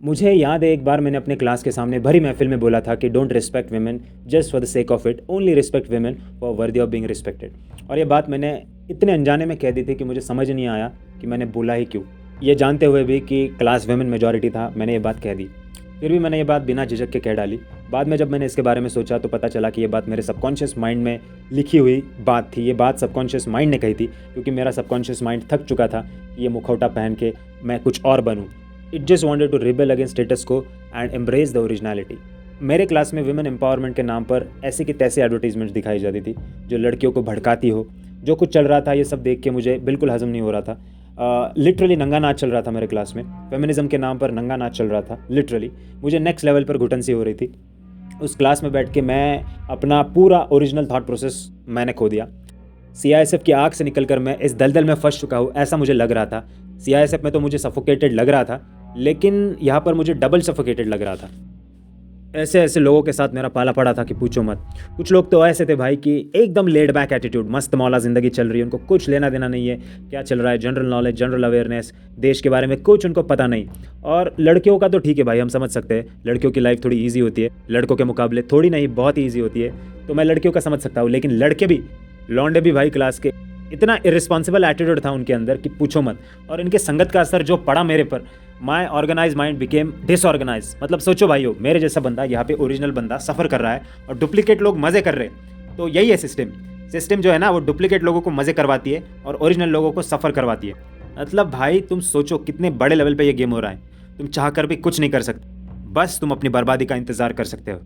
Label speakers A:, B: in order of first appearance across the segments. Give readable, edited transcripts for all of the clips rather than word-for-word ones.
A: मुझे याद है एक बार मैंने अपने क्लास के सामने भरी महफिल में बोला था कि don't respect women just for the sake of it, only respect women for worthy of being respected. और ये बात मैंने इतने अनजाने में कह दी थी कि मुझे समझ नहीं आया कि मैंने बोला ही क्यों। ये जानते हुए भी कि क्लास वुमेन मेजॉरिटी था, मैंने ये बात कह दी। फिर भी मैंने ये बात बिना झिझक के कह डाली। बाद में जब मैंने इसके बारे में सोचा तो पता चला कि ये बात मेरे सबकॉन्शियस माइंड में लिखी हुई बात थी। ये बात सबकॉन्शियस माइंड ने कही थी, क्योंकि मेरा सबकॉन्शियस माइंड थक चुका था कि ये मुखौटा पहन के मैं कुछ और बनूं। It just wanted to rebel against status quo and embrace the originality. मेरे क्लास में वुमेन एम्पावरमेंट के नाम पर ऐसे की तैसे एडवर्टीजमेंट्स दिखाई जाती थी जो लड़कियों को भड़काती हो। जो कुछ चल रहा था ये सब देख के मुझे बिल्कुल हजम नहीं हो रहा था। लिटरली नंगा नाच चल रहा था मेरे क्लास में। फेमिनिज्म के नाम पर नंगा नाच चल रहा था। लिटरली मुझे नेक्स्ट लेवल पर घुटन सी हो रही थी। उस क्लास में बैठ के मैं अपना पूरा ओरिजिनल थॉट प्रोसेस मैंने खो दिया। सीआईएसएफ की आग से निकलकर मैं इस दलदल में फंस चुका हूँ, ऐसा मुझे लग रहा था। सीआईएसएफ में तो मुझे सफोकेटेड लग रहा था, लेकिन यहाँ पर मुझे डबल सफोकेटेड लग रहा था। ऐसे ऐसे लोगों के साथ मेरा पाला पड़ा था कि पूछो मत। कुछ लोग तो ऐसे थे भाई कि एकदम लेड बैक एटीट्यूड, मस्त मौला ज़िंदगी चल रही है, उनको कुछ लेना देना नहीं है क्या चल रहा है, जनरल नॉलेज, जनरल अवेयरनेस, देश के बारे में कुछ उनको पता नहीं। और लड़कियों का तो ठीक है भाई, हम समझ सकते हैं लड़कियों की लाइफ थोड़ी ईजी होती है, लड़कों के मुकाबले थोड़ी नहीं बहुत ईजी होती है, तो मैं लड़कियों का समझ सकता हूँ। लेकिन लड़के भी, लौंडे भी भाई क्लास के, इतना इररिस्पॉन्सिबल एटीट्यूड था उनके अंदर कि पूछो मत। और इनके संगत का असर जो पड़ा मेरे पर, माई ऑर्गेनाइज माइंड बिकेम डिसऑर्गेनाइज। मतलब सोचो भाइयों, मेरे जैसा बंदा यहाँ पे ओरिजिनल बंदा सफ़र कर रहा है और डुप्लीकेट लोग मज़े कर रहे हैं। तो यही है सिस्टम जो है ना, वो डुप्लीकेट लोगों को मज़े करवाती है और ओरिजिनल लोगों को सफ़र करवाती है। मतलब भाई तुम सोचो कितने बड़े लेवल पे ये गेम हो रहा है। तुम चाह कर भी कुछ नहीं कर सकते, बस तुम अपनी बर्बादी का इंतज़ार कर सकते हो।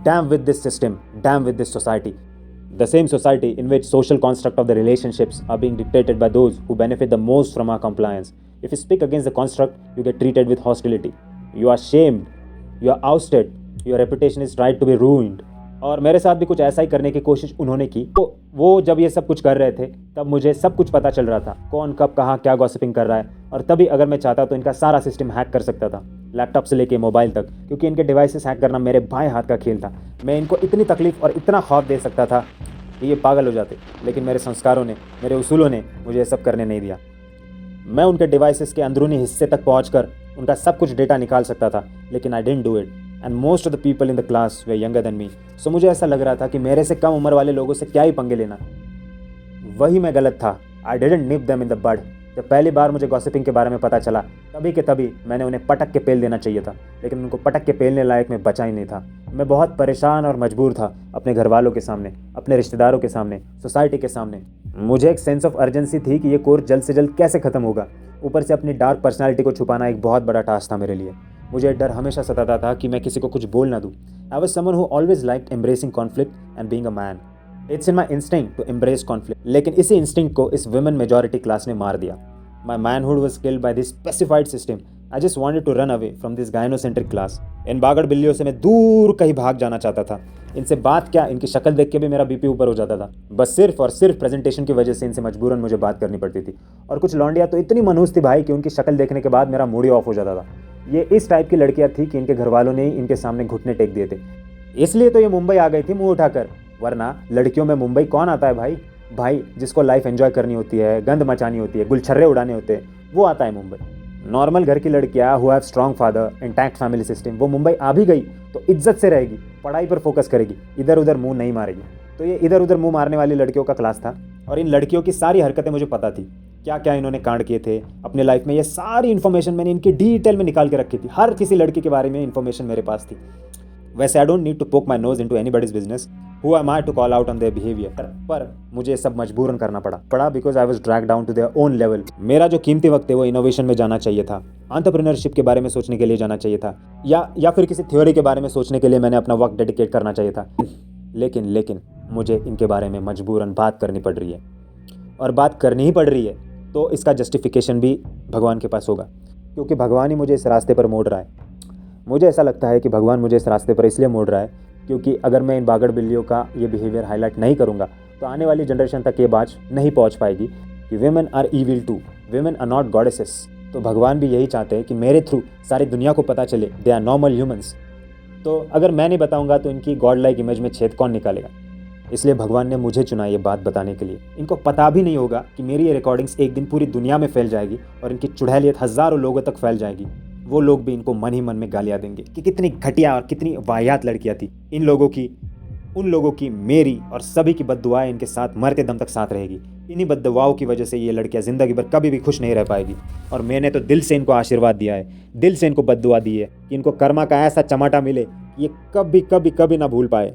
A: Dam with this system, dam with this society. The same society in which social construct of the relationships are being dictated by those who benefit the most from our compliance. If you speak against the construct, you get treated with hostility. You are shamed, you are ousted, your reputation is tried to be ruined. और मेरे साथ भी कुछ ऐसा ही करने की कोशिश उन्होंने की। तो वो जब ये सब कुछ कर रहे थे तब मुझे सब कुछ पता चल रहा था, कौन कब कहाँ क्या गॉसिपिंग कर रहा है। और तभी अगर मैं चाहता तो इनका सारा सिस्टम हैक कर सकता था, लैपटॉप से लेके मोबाइल तक, क्योंकि इनके डिवाइसेस हैक करना मेरे बाएं हाथ का खेल था। मैं इनको इतनी तकलीफ और इतना खौफ दे सकता था कि ये पागल हो जाते, लेकिन मेरे संस्कारों ने, मेरे उसूलों ने मुझे ये सब करने नहीं दिया। मैं उनके डिवाइसेस के अंदरूनी हिस्से तक पहुंचकर उनका सब कुछ डेटा निकाल सकता था, लेकिन I didn't do it and most of the people in the class were younger than me. So मुझे ऐसा लग रहा था कि मेरे से कम उम्र वाले लोगों से क्या ही पंगे लेना। वही मैं गलत था। I didn't nip them in the bud. जब पहली बार मुझे गॉसिपिंग के बारे में पता चला तभी के तभी मैंने उन्हें पटक के पेल देना चाहिए था, लेकिन उनको पटक के पेलने लायक मैं बचा ही नहीं था। मैं बहुत परेशान और मजबूर था अपने घर वालों के सामने, अपने रिश्तेदारों के सामने, सोसाइटी के सामने। मुझे एक सेंस ऑफ अर्जेंसी थी कि ये कोर्स जल्द से जल्द कैसे ख़त्म होगा। ऊपर से अपनी डार्क पर्सनैलिटी को छुपाना एक बहुत बड़ा टास्क था मेरे लिए। मुझे डर हमेशा सताता था कि मैं किसी को कुछ बोल ना दूँ। I was someone who always liked embracing conflict and being a man. It's in my instinct to embrace conflict, लेकिन इसी इंस्टिंक्ट को इस वुमेन मेजॉरिटी क्लास ने मार दिया। My manhood was killed by this specified system. I just wanted to run away from this gynocentric class. इन बागड़ बिल्लियों से मैं दूर कहीं भाग जाना चाहता था। इनसे बात क्या, इनकी शक्ल देख के भी मेरा बीपी ऊपर हो जाता था। बस सिर्फ और सिर्फ प्रेजेंटेशन की वजह से इनसे मजबूरन मुझे बात करनी पड़ती थी। और कुछ लौंडियाँ तो इतनी मनहूस थी भाई कि उनकी शक्ल देखने के बाद मेरा मूड ही ऑफ हो जाता था। ये इस टाइप की लड़कियाँ थी कि इनके घर वालों ने ही इनके सामने घुटने टेक दिए थे। इसलिए तो ये मुंबई आ गई थी मुँह उठाकर, वरना लड़कियों में मुंबई कौन आता है भाई जिसको लाइफ एंजॉय करनी होती है, गंद मचानी होती है, गुलछर्रे उड़ाने होते हैं, वो आता है मुंबई। नॉर्मल घर की लड़कियां who have strong father, intact family system, वो मुंबई आ भी गई तो इज्जत से रहेगी, पढ़ाई पर फोकस करेगी, इधर उधर मुंह नहीं मारेगी। तो ये इधर उधर मुंह मारने वाली लड़कियों का क्लास था। और इन लड़कियों की सारी हरकतें मुझे पता थी, क्या क्या इन्होंने कांड किए थे अपने लाइफ में। ये सारी इन्फॉर्मेशन मैंने इनकी डिटेल में निकाल के रखी थी। हर किसी लड़की के बारे में इन्फॉर्मेशन मेरे पास थी। वैसे I don't need to poke my nose into anybody's business, who am I to call out on their behaviour. पर मुझे सब मजबूरन करना पड़ा because I was drag down to their own level. मेरा जो कीमती वक्त है वो इनोवेशन में जाना चाहिए था, एंटरप्रेन्योरशिप के बारे में सोचने के लिए जाना चाहिए था, या फिर किसी थ्योरी के बारे में सोचने के लिए मैंने अपना वक्त डेडिकेट करना चाहिए था। लेकिन मुझे इनके बारे में मजबूरन बात करनी पड़ रही है, और बात करनी ही पड़ रही है तो इसका जस्टिफिकेशन भी भगवान के पास होगा, क्योंकि भगवान ही मुझे इस रास्ते पर मोड़ रहा है। मुझे ऐसा लगता है कि भगवान मुझे इस रास्ते पर इसलिए मोड़ रहा है क्योंकि अगर मैं इन बागड़ बिल्लियों का ये बिहेवियर हाईलाइट नहीं करूँगा तो आने वाली जनरेशन तक ये बात नहीं पहुँच पाएगी कि women are evil too, women are not goddesses. तो भगवान भी यही चाहते हैं कि मेरे थ्रू सारी दुनिया को पता चले दे आर नॉर्मल ह्यूमंस। तो अगर मैं नहीं बताऊँगा तो इनकी गॉड लाइक इमेज में छेद कौन निकालेगा। इसलिए भगवान ने मुझे चुना ये बात बताने के लिए। इनको पता भी नहीं होगा कि मेरी ये रिकॉर्डिंग्स एक दिन पूरी दुनिया में फैल जाएगी और इनकी चुड़ैलियत हज़ारों लोगों तक फैल जाएगी। वो लोग भी इनको मन ही मन में गालियाँ देंगे कि कितनी घटिया और कितनी वाहियात लड़कियाँ थी। उन लोगों की मेरी और सभी की बद्दुआएं इनके साथ मरते दम तक साथ रहेगी। इन्हीं बद्दुआओं की वजह से ये लड़कियां ज़िंदगी भर कभी भी खुश नहीं रह पाएगी। और मैंने तो दिल से इनको आशीर्वाद दिया है, दिल से इनको बद्दुआ दी है कि इनको कर्मा का ऐसा चमाटा मिले कि ये कभी कभी कभी ना भूल पाए।